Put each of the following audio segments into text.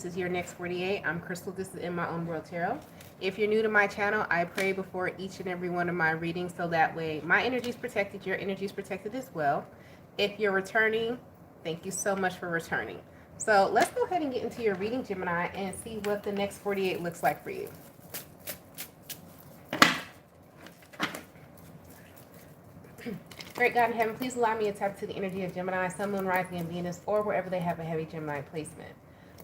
This is your next 48. I'm Crystal. This is In My Own World Tarot. If you're new to my channel, I pray before each and every one of my readings so that way my energy is protected, your energy is protected as well. If you're returning, thank you so much for returning. So let's go ahead and get into your reading, Gemini, and see what the next 48 looks like for you. Great God in heaven, please allow me to tap to the energy of Gemini, Sun, Moon, Rising, and Venus, or wherever they have a heavy Gemini placement.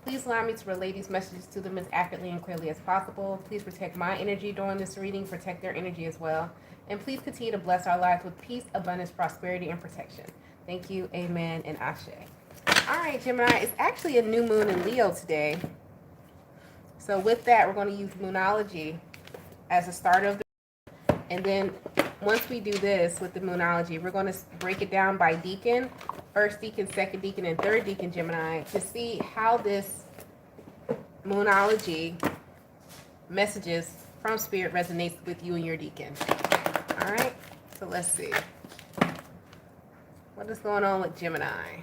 Please allow me to relay these messages to them as accurately and clearly as possible. Please protect my energy during this reading, protect their energy as well. And please continue to bless our lives with peace, abundance, prosperity, and protection. Thank you, amen, and ashe. All right, Gemini, it's actually a new moon in Leo today. So with that, we're going to use Moonology as a start of the, and then once we do this with the Moonology, we're going to break it down by decan, first decan, second decan, and third decan, Gemini, to see how this Moonology messages from Spirit resonates with you and your decan. All right, so let's see. What is going on with Gemini?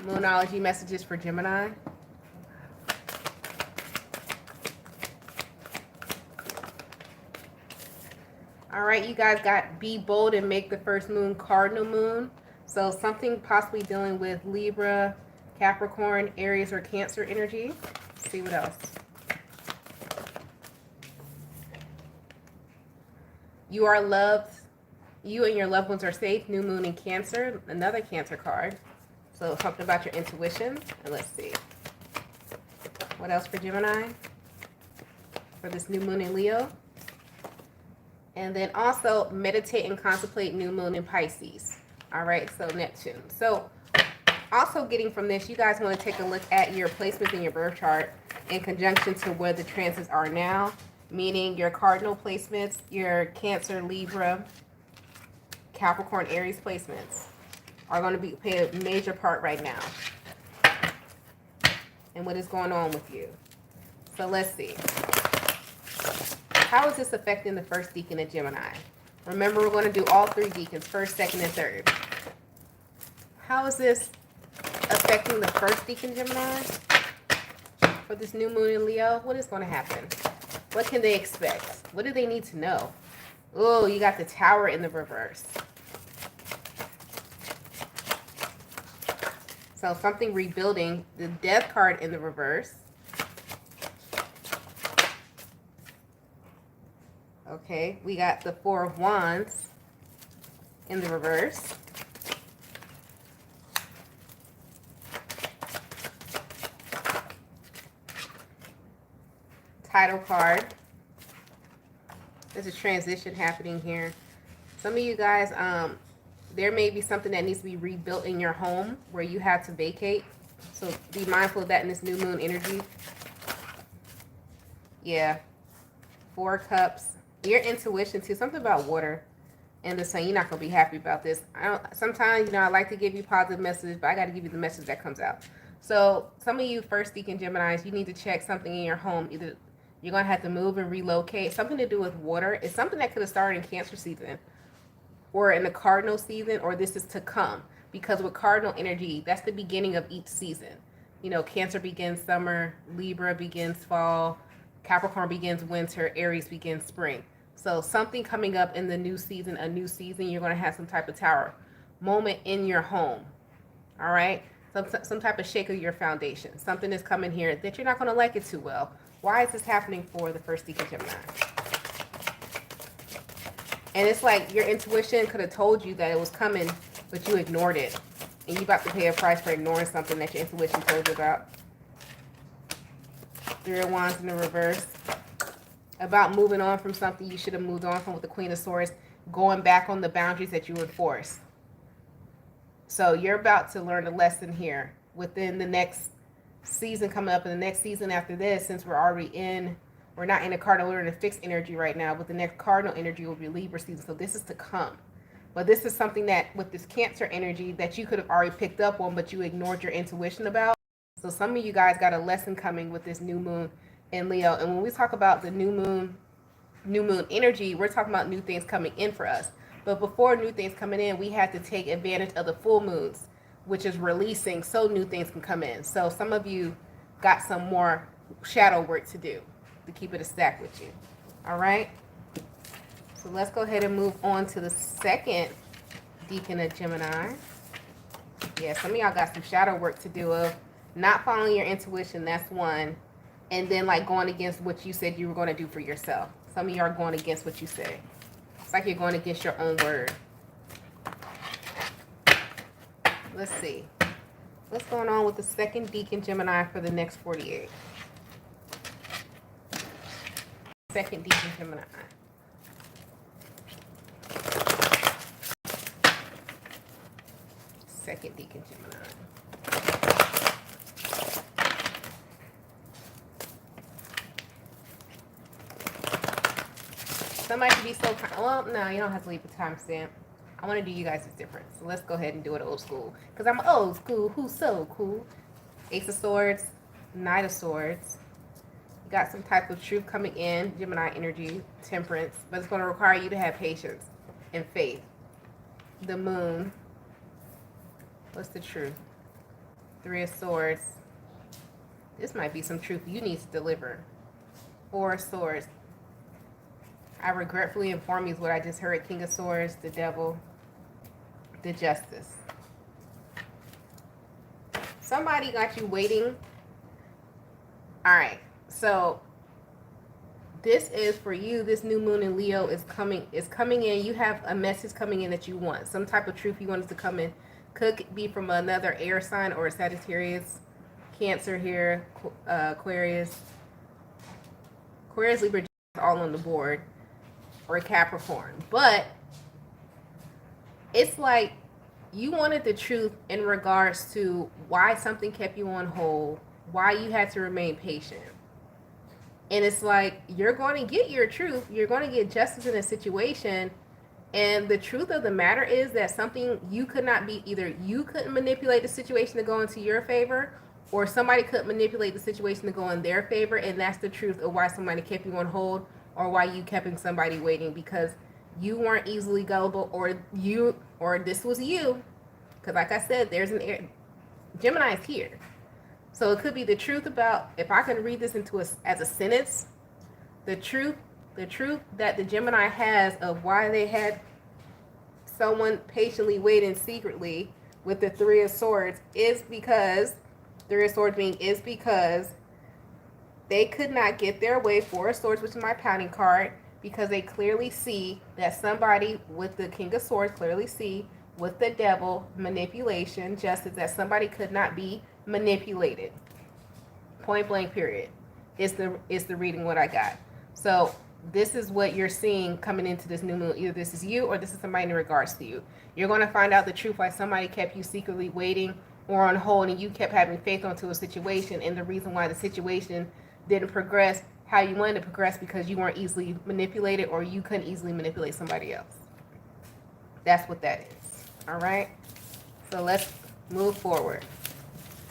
Moonology messages for Gemini. All right, you guys got be bold and make the first moon cardinal moon. So something possibly dealing with Libra, Capricorn, Aries, or Cancer energy. Let's see what else. You are loved. You and your loved ones are safe. New moon in Cancer. Another Cancer card. So something about your intuition. And let's see. What else for Gemini? For this new moon in Leo. And then also meditate and contemplate new moon in Pisces. All right, so Neptune. So also getting from this, you guys want to take a look at your placements in your birth chart in conjunction to where the transits are now, meaning your cardinal placements, your Cancer, Libra, Capricorn, Aries placements are going to play a major part right now. And what is going on with you. So let's see. How is this affecting the first decan of Gemini? Remember, we're going to do all three decans, first, second, and third. How is this affecting the first decan, Gemini? For this new moon in Leo, what is going to happen? What can they expect? What do they need to know? Oh, you got the Tower in the reverse. So something rebuilding. The Death card in the reverse. Okay, we got the Four of Wands in the reverse. Title card. There's a transition happening here. Some of you guys, there may be something that needs to be rebuilt in your home where you have to vacate. So be mindful of that in this new moon energy. Yeah. Four Cups. Your intuition too, something about water and the sun. You're not gonna be happy about this. Sometimes, I like to give you positive messages, but I got to give you the message that comes out. So some of you first decan Geminis, you need to check something in your home. Either you're gonna have to move and relocate. Something to do with water. It's something that could have started in Cancer season, or in the Cardinal season, or this is to come. Because with Cardinal energy, that's the beginning of each season. Cancer begins summer, Libra begins fall, Capricorn begins winter, Aries begins spring. So something coming up in the new season, a new season, you're going to have some type of tower moment in your home. All right? Some type of shake of your foundation. Something is coming here that you're not going to like it too well. Why is this happening for the first decan Gemini? And it's like your intuition could have told you that it was coming, but you ignored it. And you're about to pay a price for ignoring something that your intuition told you about. Three of Wands in the reverse. About moving on from something you should have moved on from with the Queen of Swords. Going back on the boundaries that you enforced. So you're about to learn a lesson here within the next season coming up, and the next season after this, since we're not in a cardinal, we're in a fixed energy right now, but the next cardinal energy will be Libra season. So this is to come. But this is something that with this Cancer energy that you could have already picked up on, but you ignored your intuition about. So some of you guys got a lesson coming with this new moon in Leo. And when we talk about the new moon energy, we're talking about new things coming in for us. But before new things coming in, we had to take advantage of the full moons. which is releasing so new things can come in. So some of you got some more shadow work to do to keep it a stack with you. All right. So let's go ahead and move on to the second decan of Gemini. Yeah, some of y'all got some shadow work to do of not following your intuition. That's one. And then like going against what you said you were going to do for yourself. Some of you are going against what you say. It's like you're going against your own word. Let's see. What's going on with the second decan Gemini for the next 48? Second decan Gemini. Second decan Gemini. Somebody could be so kind. Well, no, you don't have to leave a timestamp. I want to do you guys different. So let's go ahead and do it old school. Because I'm old school. Who's so cool? Ace of Swords, Knight of Swords. You got some type of truth coming in. Gemini energy, temperance. But it's going to require you to have patience and faith. The Moon. What's the truth? Three of Swords. This might be some truth you need to deliver. Four of Swords. I regretfully inform you is what I just heard. King of Swords, the Devil, the Justice. Somebody got you waiting. All right. So this is for you. This new moon in Leo is coming in. You have a message coming in that you want. Some type of truth you want it to come in. Could be from another air sign or a Sagittarius, Cancer here, Aquarius, Libra, all on the board, or Capricorn. But it's like you wanted the truth in regards to why something kept you on hold, why you had to remain patient. And it's like you're going to get your truth. You're going to get justice in a situation. And the truth of the matter is that something you could not be, either you couldn't manipulate the situation to go into your favor, or somebody could manipulate the situation to go in their favor. And that's the truth of why somebody kept you on hold, or why you kept somebody waiting, because you weren't easily gullible, or this was you. Because like I said, there's an air, Gemini is here. So it could be the truth about, if I can read this into as a sentence, the truth that the Gemini has of why they had someone patiently waiting secretly with the Three of Swords is because, Three of Swords being is because they could not get their way. Four of Swords, which is my pounding card, because they clearly see that somebody with the King of Swords clearly see with the Devil, manipulation, justice, that somebody could not be manipulated. Point blank, period. Is the reading what I got. So this is what you're seeing coming into this new moon. Either this is you or this is somebody in regards to you. You're going to find out the truth why somebody kept you secretly waiting or on hold, and you kept having faith onto a situation, and the reason why the situation didn't progress how you wanted to progress because you weren't easily manipulated, or you couldn't easily manipulate somebody else. That's what that is. All right. So let's move forward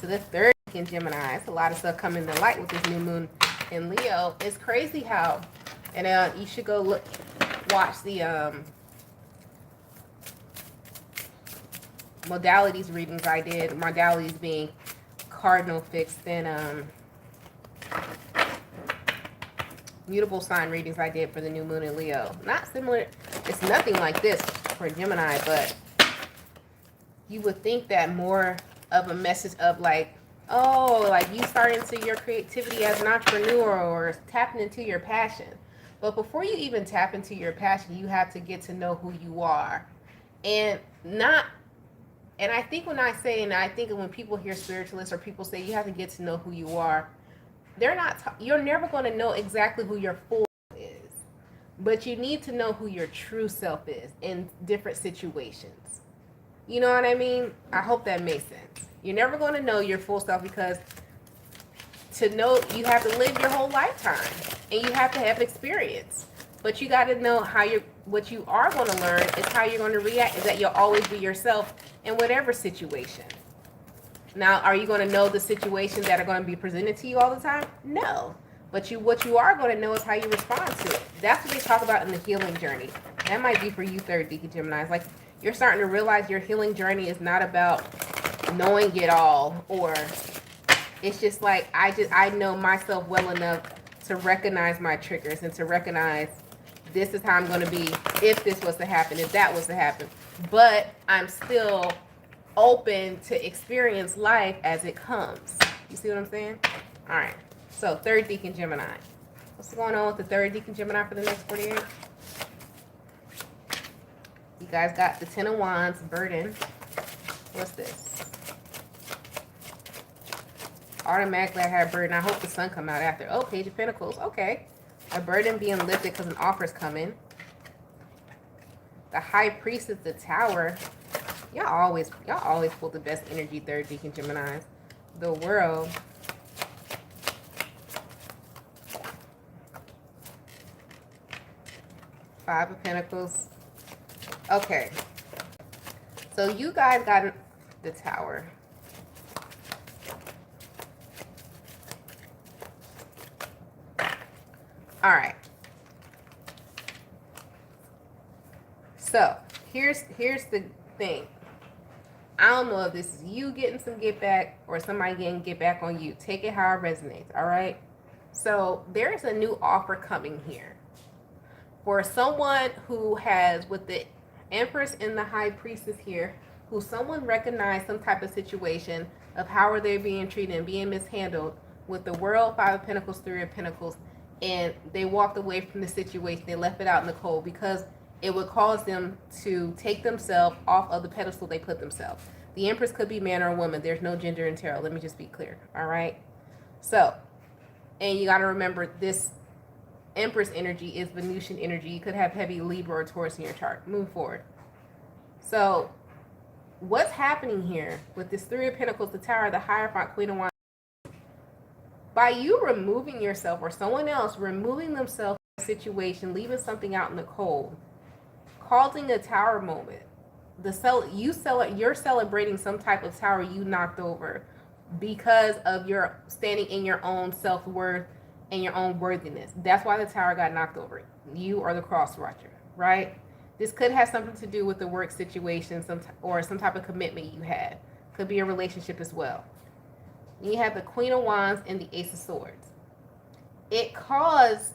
to the third in Gemini. It's a lot of stuff coming to light with this new moon in Leo. It's crazy how, and you should go watch the modalities readings I did. Modalities being cardinal, fixed, and mutable sign readings I did for the new moon in Leo. Not similar. It's nothing like this for Gemini, but you would think that more of a message of like, oh, like you start into your creativity as an entrepreneur or tapping into your passion. But before you even tap into your passion, you have to get to know who you are. And I think when I say, and I think when people hear spiritualists or people say you have to get to know who you are, you're never going to know exactly who your full is. But you need to know who your true self is in different situations. You know what I mean? I hope that makes sense. You're never going to know your full self, because to know, you have to live your whole lifetime and you have to have experience. But you got to know what you are going to learn is how you're going to react, is that you'll always be yourself in whatever situation. Now, are you going to know the situations that are going to be presented to you all the time? No. But what you are going to know is how you respond to it. That's what they talk about in the healing journey. That might be for you, third decan Gemini. It's like you're starting to realize your healing journey is not about knowing it all, or it's just like I know myself well enough to recognize my triggers and to recognize this is how I'm going to be if this was to happen, if that was to happen. But I'm still open to experience life as it comes. You see what I'm saying? All right. So third decan Gemini. What's going on with the third decan Gemini for the next 48? You guys got the Ten of Wands, burden. What's this? Automatically I have burden. I hope the sun come out after. Oh, Page of Pentacles. Okay. A burden being lifted because an offer's coming. The High Priestess, the Tower. Y'all always pull the best energy, third decan Geminis. The World. Five of Pentacles. Okay. So you guys got the Tower. All right. So here's the thing. I don't know if this is you getting some get back or somebody getting get back on you. Take it how it resonates. All right. So there's a new offer coming here for someone who has, with the Empress and the High Priestess here, who someone recognized some type of situation of how are they being treated and being mishandled with the World, Five of Pentacles, Three of Pentacles, and they walked away from the situation. They left it out in the cold because it would cause them to take themselves off of the pedestal they put themselves. The Empress could be man or woman. There's no gender in tarot. Let me just be clear. All right. So, and you got to remember this Empress energy is Venusian energy. You could have heavy Libra or Taurus in your chart. Move forward. So, what's happening here with this Three of Pentacles, the Tower, the Hierophant, Queen of Wands? By you removing yourself or someone else removing themselves from a situation, leaving something out in the cold, causing a tower moment. You're celebrating some type of tower you knocked over because of your standing in your own self-worth and your own worthiness. That's why the tower got knocked over. You are the cross watcher, right? This could have something to do with the work situation, or some type of commitment you had. Could be a relationship as well. You have the Queen of Wands and the Ace of Swords. It caused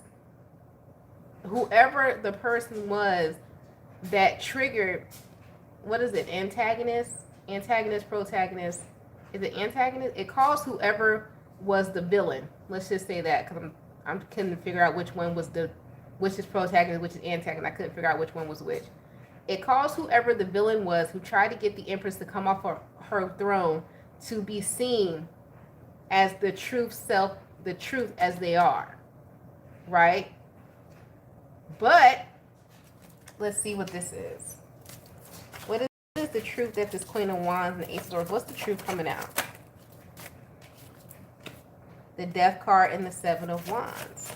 whoever the person was that triggered, what is it, antagonist, protagonist, is it antagonist? It caused whoever was the villain, let's just say that, because I couldn't figure out which one was which is protagonist, which is antagonist. I couldn't figure out which one was which. It caused whoever the villain was who tried to get the Empress to come off her throne to be seen as the truth as they are, right? But let's see what this is. What is the truth that this Queen of Wands and the Ace of Swords, what's the truth coming out? The Death card and the Seven of Wands.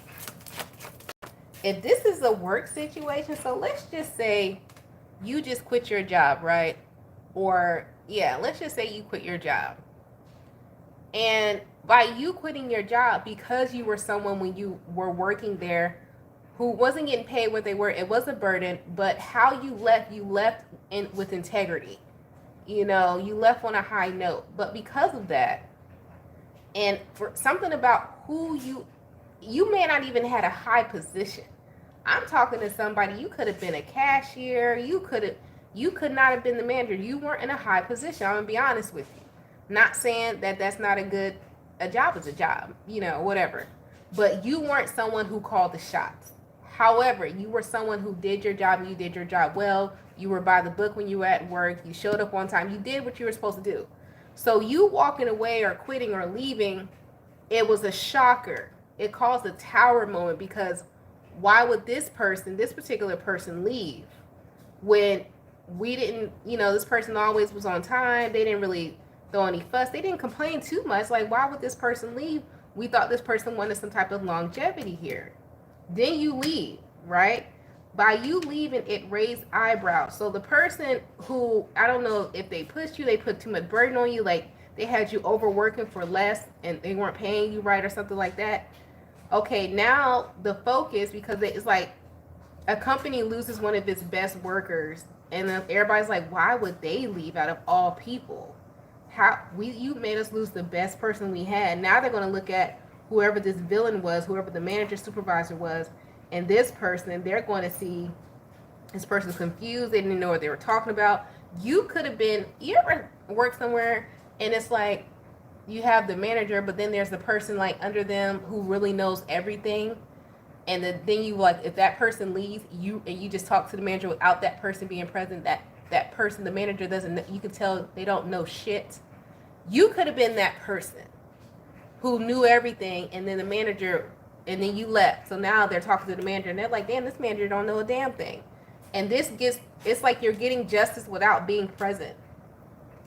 If this is a work situation, so let's just say you just quit your job, right? Or, yeah, let's just say you quit your job. And by you quitting your job, because you were someone when you were working there who wasn't getting paid what they were, it was a burden, but how you left with integrity. You know, you left on a high note. But because of that, and for something about who you may not even had a high position. I'm talking to somebody, you could have been a cashier, you could not have been the manager. You weren't in a high position. I'm gonna be honest with you. Not saying that that's not a job is a job, you know, whatever. But you weren't someone who called the shots. However, you were someone who did your job and you did your job well. You were by the book when you were at work. You showed up on time. You did what you were supposed to do. So you walking away or quitting or leaving, it was a shocker. It caused a tower moment, because why would this particular person leave when we didn't, you know, this person always was on time. They didn't really throw any fuss. They didn't complain too much. Like, why would this person leave? We thought this person wanted some type of longevity here. Then you leave, right? By you leaving, it raised eyebrows. So the person who, I don't know if they pushed you, they put too much burden on you, like they had you overworking for less and they weren't paying you right or something like that. Okay, now the focus, because it's like a company loses one of its best workers, and then everybody's like, why would they leave out of all people? you made us lose the best person we had. Now they're going to look at whoever this villain was, whoever the manager supervisor was, and this person, they're going to see this person's confused. They didn't know what they were talking about. You could have been, you ever work somewhere and it's like you have the manager, but then there's the person like under them who really knows everything. And then you like, if that person leaves, you just talk to the manager without that person being present, that person, the manager doesn't, you can tell they don't know shit. You could have been that person who knew everything, and then the manager, and then you left. So now they're talking to the manager, and they're like, damn, this manager don't know a damn thing. And it's like you're getting justice without being present.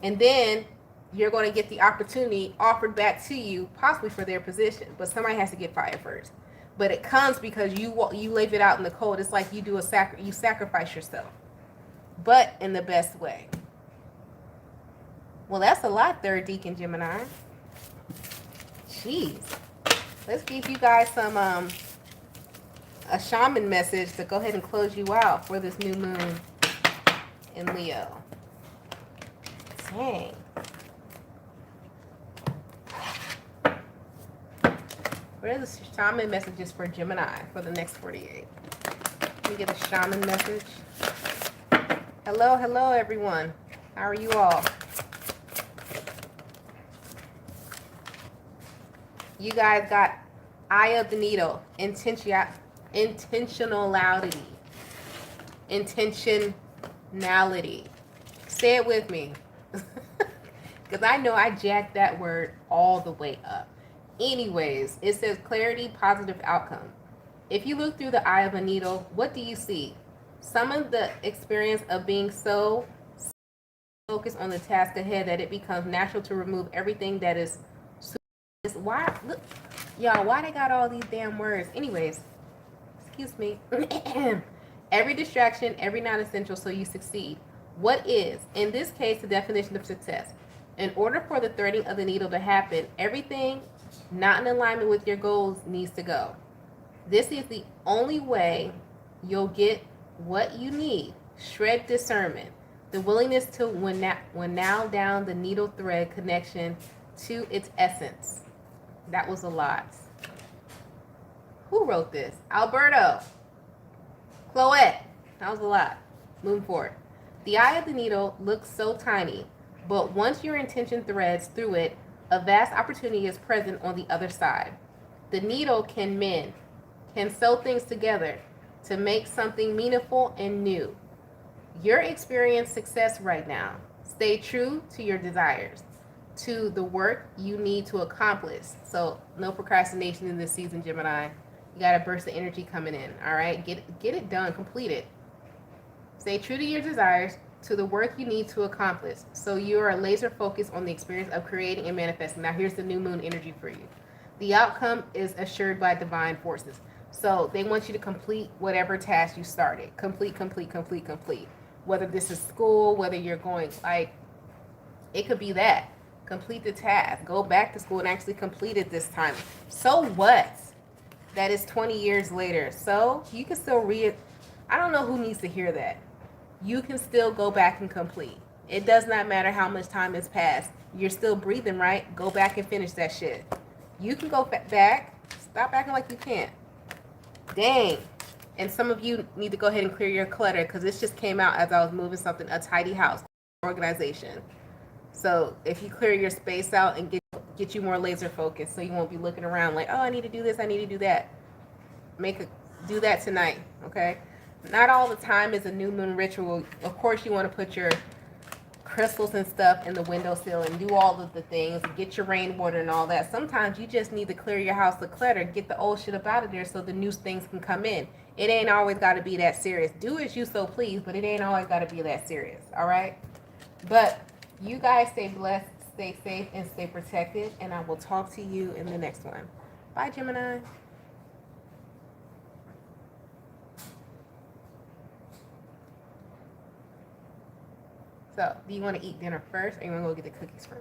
And then you're going to get the opportunity offered back to you, possibly for their position. But somebody has to get fired first. But it comes because you leave it out in the cold. It's like you do you sacrifice yourself, but in the best way. Well, that's a lot, third decan Gemini. Jeez. Let's give you guys some a shaman message to go ahead and close you out for this new moon in Leo. Dang. What are the shaman messages for Gemini for the next 48? Let me get a shaman message. Hello, hello, everyone. How are you all? You guys got Eye of the Needle, intentionality, intentionality. Say it with me, because I know I jacked that word all the way up. Anyways, it says clarity, positive outcome. If you look through the eye of a needle, what do you see? Some of the experience of being so focused on the task ahead that it becomes natural to remove everything that is. Why, look, y'all, why they got all these damn words? Anyways, excuse me. Every distraction, every non-essential, so you succeed. What is, in this case, the definition of success? In order for the threading of the needle to happen, everything not in alignment with your goals needs to go. This is the only way you'll get what you need. Shred discernment, the willingness to now down the needle thread connection to its essence. That was a lot. Who wrote this? Alberto. Chloette. That was a lot. Moving forward. The eye of the needle looks so tiny, but once your intention threads through it, a vast opportunity is present on the other side. The needle can mend, can sew things together to make something meaningful and new. You're experiencing success right now. Stay true to your desires, to the work you need to accomplish. So no procrastination in this season, Gemini. You got a burst of energy coming in, all right? Get it done, complete it. Stay true to your desires, to the work you need to accomplish. So you are laser focused on the experience of creating and manifesting. Now here's the new moon energy for you. The outcome is assured by divine forces. So they want you to complete whatever task you started. Complete. Whether this is school, whether you're going, like, it could be that. Complete the task. Go back to school and actually complete it this time. So what? That is 20 years later. So you can still read. I don't know who needs to hear that. You can still go back and complete. It does not matter how much time has passed. You're still breathing, right? Go back and finish that shit. You can go back. Stop acting like you can't. Dang. And some of you need to go ahead and clear your clutter, because this just came out as I was moving something. A tidy house, organization. So if you clear your space out and get you more laser focused, so you won't be looking around like, oh, I need to do this, I need to do that. Do that tonight, okay? Not all the time is a new moon ritual. Of course, you want to put your crystals and stuff in the windowsill and do all of the things, get your rainwater and all that. Sometimes you just need to clear your house, the clutter, get the old shit up out of there so the new things can come in. It ain't always got to be that serious. Do as you so please, but it ain't always got to be that serious, all right? But you guys stay blessed, stay safe, and stay protected, and I will talk to you in the next one. Bye, Gemini. So, do you want to eat dinner first, or you want to go get the cookies first?